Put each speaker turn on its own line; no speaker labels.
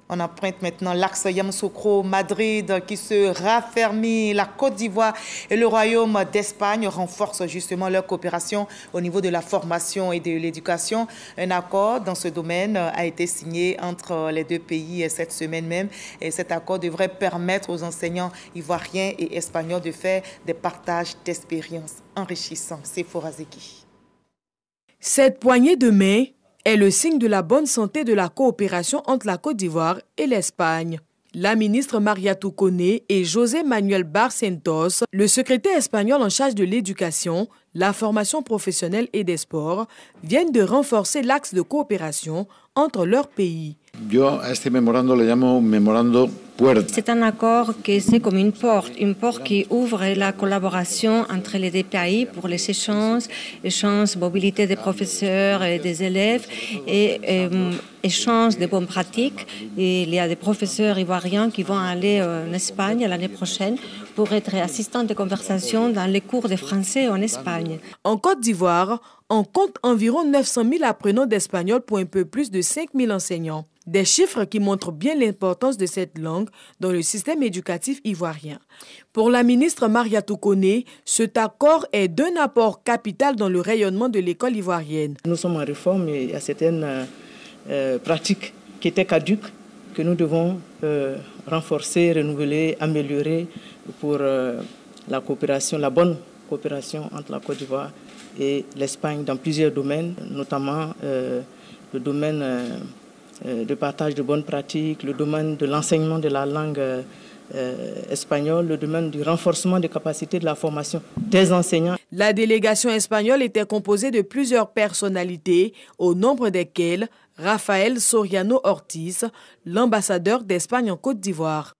On emprunte maintenant l'axe Yamoussoukro-Madrid qui se raffermit. La Côte d'Ivoire et le Royaume d'Espagne renforcent justement leur coopération au niveau de la formation et de l'éducation. Un accord dans ce domaine a été signé entre les deux pays cette semaine même. Et cet accord devrait permettre aux enseignants ivoiriens et espagnols de faire des partages d'expériences enrichissants. C'est Forazeki.
Cette poignée de main est le signe de la bonne santé de la coopération entre la Côte d'Ivoire et l'Espagne. La ministre Mariatou Koné et José Manuel Barcentos, le secrétaire espagnol en charge de l'éducation, la formation professionnelle et des sports, viennent de renforcer l'axe de coopération entre leurs pays.
C'est un accord qui c'est comme une porte qui ouvre la collaboration entre les deux pays pour les échanges, mobilité des professeurs et des élèves et échange de bonnes pratiques. Et il y a des professeurs ivoiriens qui vont aller en Espagne l'année prochaine pour être assistants de conversation dans les cours de français en Espagne.
En Côte d'Ivoire, on compte environ 900 000 apprenants d'espagnol pour un peu plus de 5 000 enseignants. Des chiffres qui montrent bien l'importance de cette langue dans le système éducatif ivoirien. Pour la ministre Mariatou Koné, cet accord est d'un apport capital dans le rayonnement de l'école ivoirienne.
Nous sommes en réforme et il y a certaines pratiques qui étaient caduques que nous devons renforcer, renouveler, améliorer pour la coopération, la bonne coopération entre la Côte d'Ivoire et l'Espagne dans plusieurs domaines, notamment le domaine de partage de bonnes pratiques, le domaine de l'enseignement de la langue espagnole, le domaine du renforcement des capacités de la formation des enseignants.
La délégation espagnole était composée de plusieurs personnalités, au nombre desquelles Rafael Soriano Ortiz, l'ambassadeur d'Espagne en Côte d'Ivoire.